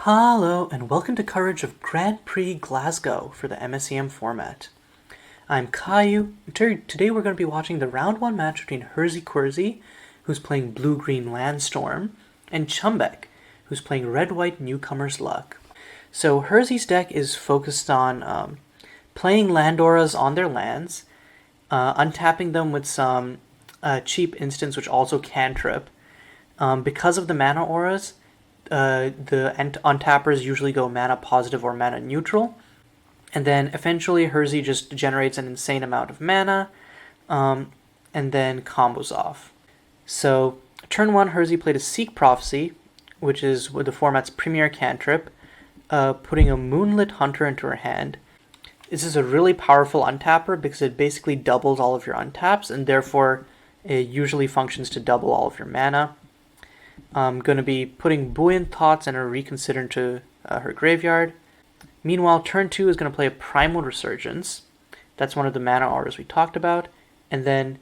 Hello, and welcome to coverage of Grand Prix Glasgow for the MSEM format. I'm Caillou, and today we're going to be watching the round 1 match between HerziQuerzi, who's playing blue-green Landstorm, and Chumbeque, who's playing red-white Newcomer's Luck. So Herzi's deck is focused on playing land auras on their lands, untapping them with some cheap instants which also cantrip. Because of the mana auras, the untappers usually go mana positive or mana neutral, and then eventually Herzi just generates an insane amount of mana, and then combos off. So turn 1, Herzi played a Seek Prophecy, which is with the format's premier cantrip, putting a Moonlit Hunter into her hand. This is a really powerful untapper because it basically doubles all of your untaps, and therefore it usually functions to double all of your mana. I'm going to be putting Buoyant Thoughts and a Reconsider into her graveyard. Meanwhile, turn 2 is going to play a Primal Resurgence. That's one of the mana auras we talked about. And then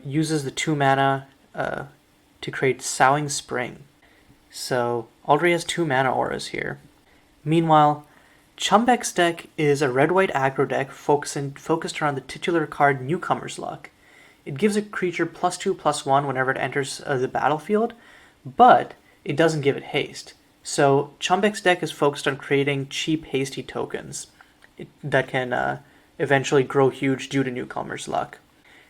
uses the 2 mana to create Soughing Spring. So already has 2 mana auras here. Meanwhile, Chumbeque's deck is a red-white aggro deck focused around the titular card Newcomer's Luck. It gives a creature +2/+1 whenever it enters the battlefield, but it doesn't give it haste. So Chumbeque's deck is focused on creating cheap, hasty tokens that can eventually grow huge due to Newcomer's Luck.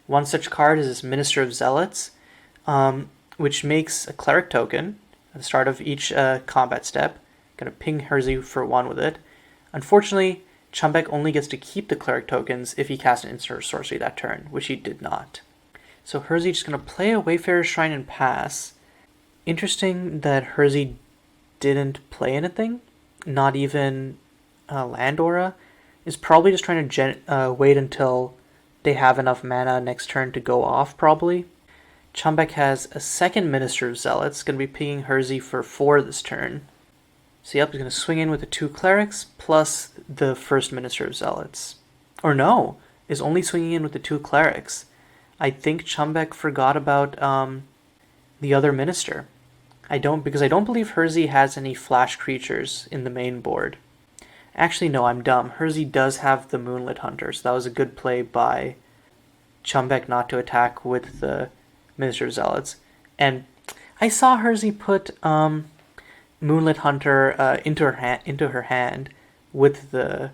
One such card is this Minister of Zealots, which makes a cleric token at the start of each combat step. Gonna ping Herzi for 1 with it. Unfortunately, Chumbeque only gets to keep the cleric tokens if he casts an instant or sorcery that turn, which he did not. So Herzi just going to play a Wayfarer's Shrine and pass. Interesting that Herzi didn't play anything, not even Land Aura. Is probably just trying to wait until they have enough mana next turn to go off, probably. Chumbeque has a second Minister of Zealots, going to be pinging Herzi for 4 this turn. So yep, he's going to swing in with the 2 clerics plus the first Minister of Zealots. Or no, is only swinging in with the 2 clerics. I think Chumbeque forgot about the other minister. Because I don't believe Herzi has any flash creatures in the main board. Actually, no, I'm dumb. Herzi does have the Moonlit Hunter, so that was a good play by Chumbeque not to attack with the Minister of Zealots. And I saw Herzi put Moonlit Hunter into her hand with the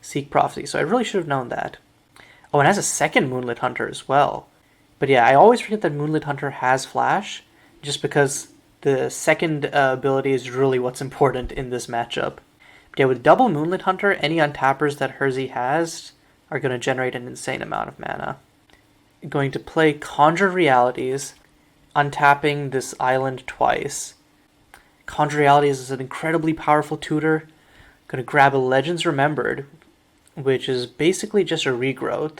Seek Prophecy, so I really should have known that. Oh, and has a second Moonlit Hunter as well. But yeah, I always forget that Moonlit Hunter has flash, just because the second ability is really what's important in this matchup. But yeah, with double Moonlit Hunter, any untappers that Herzi has are going to generate an insane amount of mana. Going to play Conjure Realities, untapping this island twice. Conjure Realities is an incredibly powerful tutor. Going to grab a Legends Remembered, which is basically just a regrowth,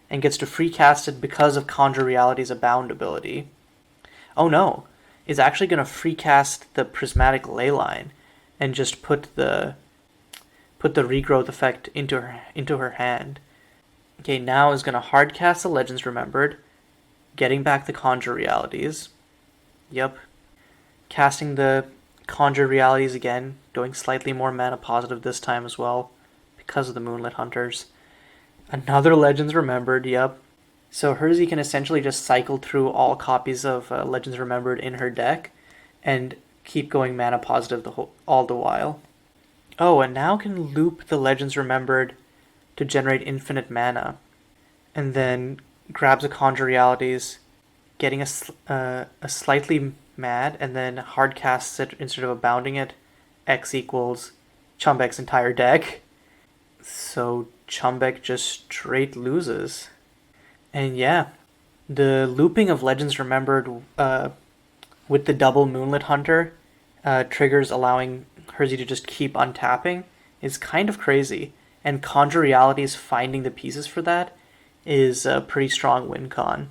and gets to free cast it because of Conjure Reality's Abound ability. Oh no, it's actually going to free cast the Prismatic Leyline and just put the regrowth effect into her hand. Okay, now is going to hard cast the Legends Remembered, getting back the Conjure Realities. Yep. Casting the Conjure Realities again, going slightly more mana positive this time as well, because of the Moonlit Hunters. Another Legends Remembered, yep. So Herzi can essentially just cycle through all copies of Legends Remembered in her deck, and keep going mana positive all the while. Oh, and now can loop the Legends Remembered to generate infinite mana, and then grabs a Conjure Realities, getting a slightly mad, and then hard casts it instead of abounding it. X equals Chumbeque's entire deck. So Chumbeque just straight loses. And yeah, the looping of Legends Remembered with the double Moonlit Hunter triggers allowing Herzi to just keep untapping is kind of crazy. And Conjure Realities finding the pieces for that is a pretty strong win con.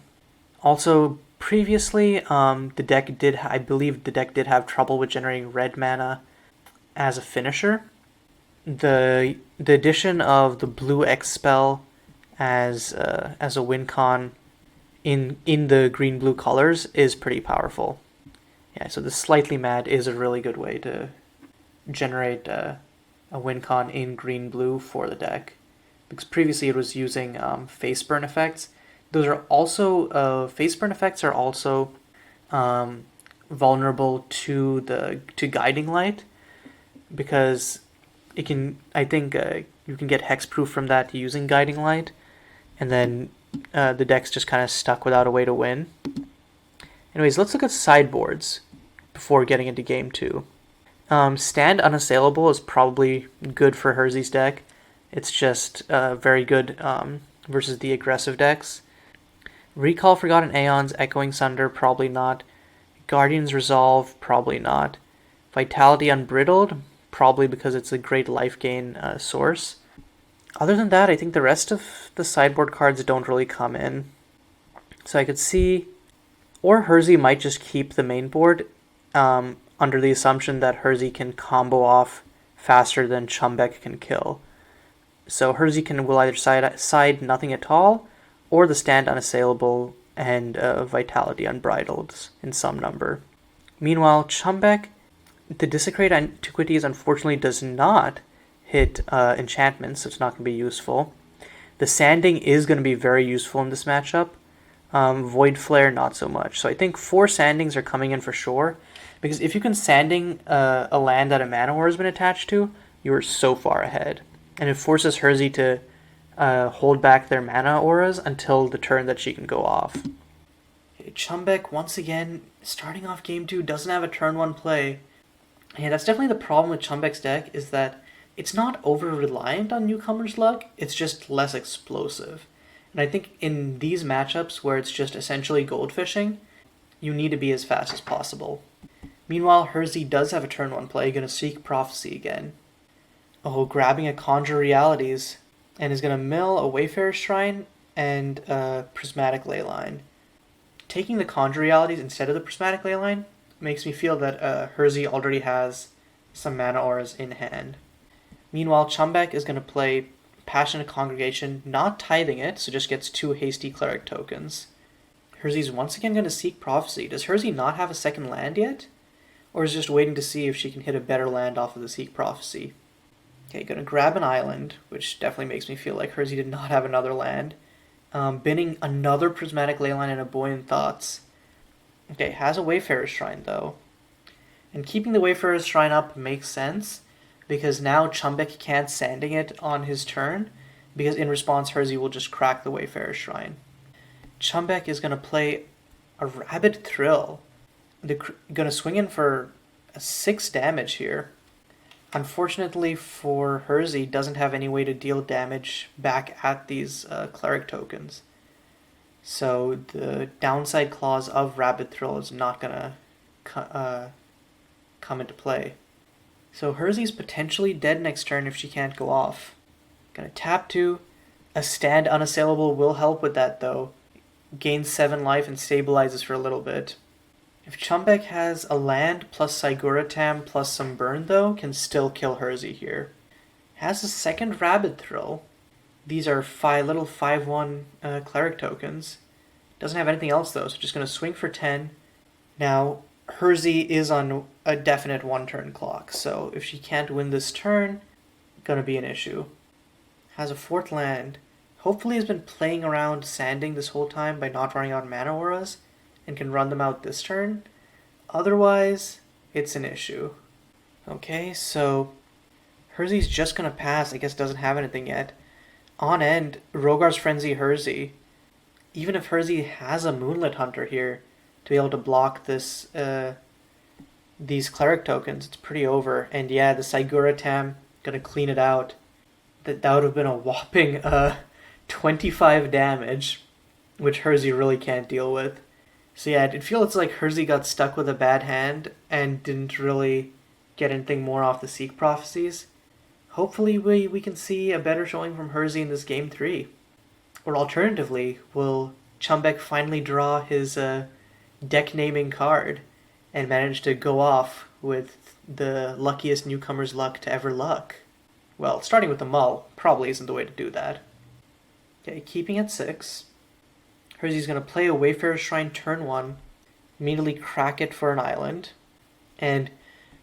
Also, previously, I believe the deck did have trouble with generating red mana as a finisher. The addition of the blue X spell as a win con in the green-blue colors is pretty powerful. Yeah, so the Slightly Mad is a really good way to generate a win con in green-blue for the deck. Because previously it was using face burn effects. Those are also, face burn effects are also vulnerable to Guiding Light, because it can, I think you can get hexproof from that using Guiding Light, and then the deck's just kind of stuck without a way to win. Anyways, let's look at sideboards before getting into game 2. Stand Unassailable is probably good for Herzi's deck. It's just very good versus the aggressive decks. Recall Forgotten Aeons, Echoing Sunder, probably not. Guardian's Resolve, probably not. Vitality Unbridled, probably because it's a great life gain source. Other than that, I think the rest of the sideboard cards don't really come in. So I could see, or Herzi might just keep the main board under the assumption that Herzi can combo off faster than Chumbeque can kill. So Herzi will either side nothing at all, or the Stand Unassailable and Vitality Unbridled in some number. Meanwhile, Chumbeque, the Desecrate Antiquities unfortunately does not hit enchantments, so it's not going to be useful. The Sanding is going to be very useful in this matchup. Void Flare, not so much. So I think 4 Sandings are coming in for sure, because if you can Sanding a land that a Mana Aura has been attached to, you are so far ahead. And it forces Herzi to hold back their Mana Auras until the turn that she can go off. Okay, Chumbeque, once again, starting off game 2, doesn't have a turn 1 play. Yeah, that's definitely the problem with Chumbeque's deck, is that it's not over-reliant on newcomers' luck, it's just less explosive. And I think in these matchups where it's just essentially goldfishing, you need to be as fast as possible. Meanwhile, Herzi does have a turn 1 play, going to Seek Prophecy again. Oh, grabbing a Conjure Realities, and is going to mill a Wayfarer's Shrine and a Prismatic Leyline. Taking the Conjure Realities instead of the Prismatic Leyline makes me feel that Herzi already has some Mana Auras in hand. Meanwhile, Chumbeque is going to play Passionate Congregation, not tithing it, so just gets 2 Hasty Cleric tokens. Herzi's once again going to Seek Prophecy. Does Herzi not have a second land yet? Or is just waiting to see if she can hit a better land off of the Seek Prophecy? Okay, going to grab an island, which definitely makes me feel like Herzi did not have another land. Binning another Prismatic Leyline and a Buoyant Thoughts. Okay, has a Wayfarer's Shrine though. And keeping the Wayfarer's Shrine up makes sense, because now Chumbeque can't Sanding it on his turn, because in response Herzi will just crack the Wayfarer's Shrine. Chumbeque is going to play a Rabid Thrill. They're going to swing in for 6 damage here. Unfortunately for Herzi, doesn't have any way to deal damage back at these Cleric tokens. So the downside clause of Rabid Thrill is not going to come into play. So Herzi's potentially dead next turn if she can't go off. Gonna tap 2. A Stand Unassailable will help with that though. Gains 7 life and stabilizes for a little bit. If Chumbeque has a land plus Siguratam plus some burn though, can still kill Herzi here. Has a second Rabid Thrill. These are little 5/1 Cleric tokens. Doesn't have anything else though, so just gonna swing for 10. Now, Herzi is on a definite 1-turn clock, so if she can't win this turn, gonna be an issue. Has a 4th land. Hopefully has been playing around Sanding this whole time by not running out Mana Auras, and can run them out this turn. Otherwise, it's an issue. Okay, so Herzi's just gonna pass, I guess doesn't have anything yet. On end, Rogar's Frenzy Herzi. Even if Herzi has a Moonlit Hunter here, to be able to block this these Cleric tokens, it's pretty over. And yeah, the Siguratam gonna clean it out. That would have been a whopping 25 damage, which Herzi really can't deal with. So yeah, it feels like Herzi got stuck with a bad hand and didn't really get anything more off the Seek Prophecies. Hopefully we can see a better showing from Herzi in this game 3. Or alternatively, will Chumbeque finally draw his deck naming card and manage to go off with the luckiest newcomer's luck to ever luck? Well, starting with the Mull probably isn't the way to do that. Okay, keeping at 6. Herzi's going to play a Wayfarer's Shrine turn 1, immediately crack it for an island, and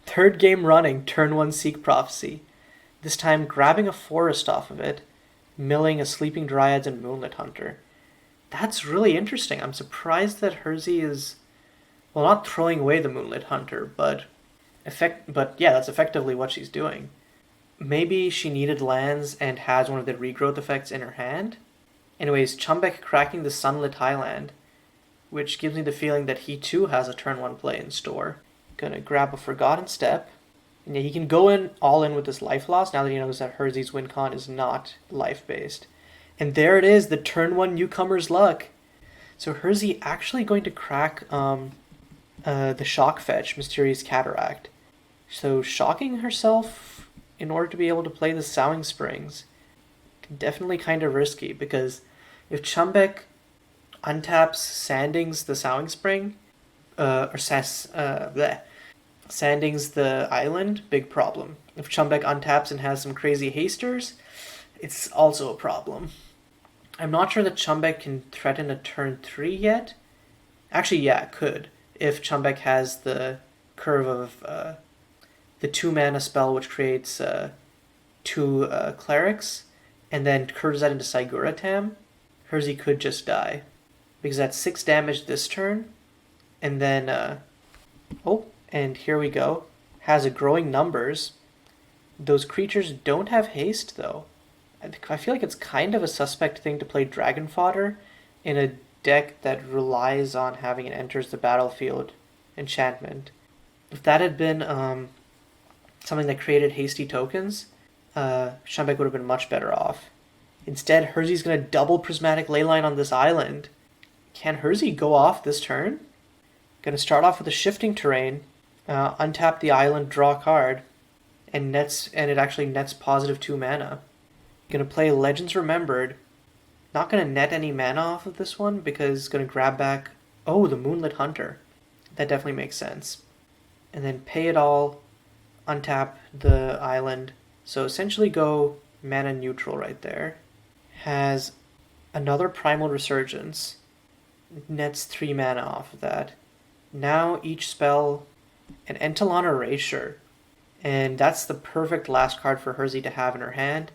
third game running, turn 1 Seek Prophecy. This time grabbing a forest off of it, milling a Sleeping Dryads and Moonlit Hunter. That's really interesting. I'm surprised that Herzi is, well, not throwing away the Moonlit Hunter, but yeah, that's effectively what she's doing. Maybe she needed lands and has one of the regrowth effects in her hand. Anyways, Chumbeque cracking the Sunlit Highland, which gives me the feeling that he too has a turn 1 play in store. Gonna grab a Forgotten Step. And yeah, he can go in all in with this life loss now that he knows that Herzi's win con is not life-based. And there it is, the turn 1 Newcomer's Luck. So Herzi actually going to crack the Shock Fetch, Mysterious Cataract. So shocking herself in order to be able to play the Sowing Springs. Definitely kind of risky, because if Chumbeque untaps Sandings the Sowing Spring, Sandings the island, big problem. If Chumbeque untaps and has some crazy hasters, it's also a problem. I'm not sure that Chumbeque can threaten a turn 3 yet. Actually, yeah, it could. If Chumbeque has the curve of the 2 mana spell which creates 2 clerics, and then curves that into Sigura Tam, Herzi could just die. Because that's 6 damage this turn, and then, and here we go. Has a Growing Numbers. Those creatures don't have haste, though. I feel like it's kind of a suspect thing to play Dragon Fodder in a deck that relies on having an Enters the Battlefield enchantment. If that had been something that created hasty tokens, Chumbeque would have been much better off. Instead, Herzi's going to double Prismatic Leyline on this island. Can Herzi go off this turn? Going to start off with a Shifting Terrain, untap the island, draw a card, and it actually nets positive 2 mana. Going to play Legends Remembered. Not going to net any mana off of this one because it's going to grab back, the Moonlit Hunter. That definitely makes sense. And then pay it all, untap the island. So essentially go mana neutral right there. Has another Primal Resurgence. Nets 3 mana off of that. Now each spell, an Entalon Erasure. And that's the perfect last card for Herzi to have in her hand.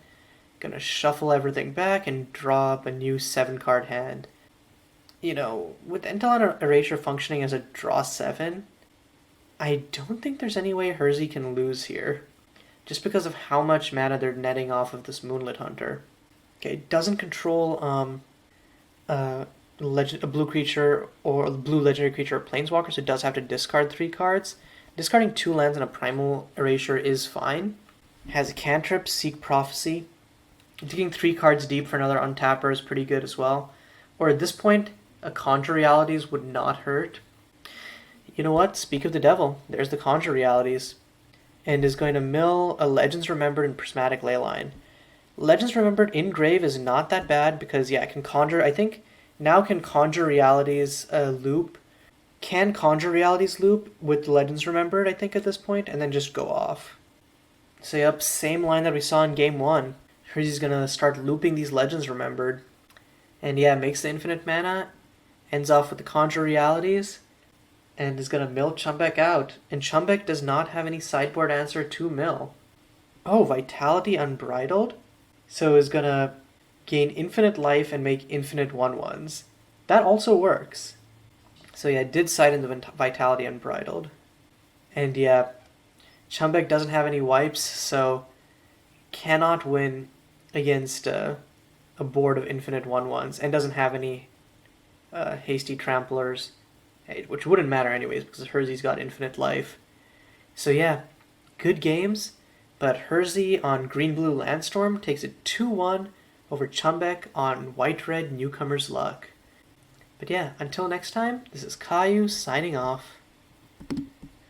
Gonna shuffle everything back and draw up a new 7-card hand. You know, with Entalon Erasure functioning as a draw 7, I don't think there's any way Herzi can lose here. Just because of how much mana they're netting off of this Moonlit Hunter. Okay, doesn't control a blue creature or a blue legendary creature or planeswalker, so it does have to discard 3 cards. Discarding 2 lands and a Primal Erasure is fine. Has a cantrip, Seek Prophecy. Digging 3 cards deep for another untapper is pretty good as well. Or at this point, a Conjure Realities would not hurt. You know what? Speak of the devil. There's the Conjure Realities. And is going to mill a Legends Remembered and Prismatic Leyline. Legends Remembered in grave is not that bad because, yeah, it can conjure. I think now can Conjure Realities loop. Can Conjure Realities loop with Legends Remembered, I think, at this point, and then just go off. So, yep, same line that we saw in Game 1. Herzi's going to start looping these Legends Remembered. And yeah, makes the infinite mana, ends off with the Conjure Realities, and is going to mill Chumbeque out. And Chumbeque does not have any sideboard answer to mill. Oh, Vitality Unbridled? So is going to gain infinite life and make infinite 1/1s. That also works. So yeah, did side in the Vitality Unbridled. And yeah, Chumbeque doesn't have any wipes, so cannot win against a board of infinite 1/1s, and doesn't have any hasty tramplers, which wouldn't matter anyways because Herzi's got infinite life. So yeah, good games, but Herzi on green-blue Landstorm takes it 2-1 over Chumbeque on white-red Newcomer's Luck. But yeah, until next time, this is Caillou signing off.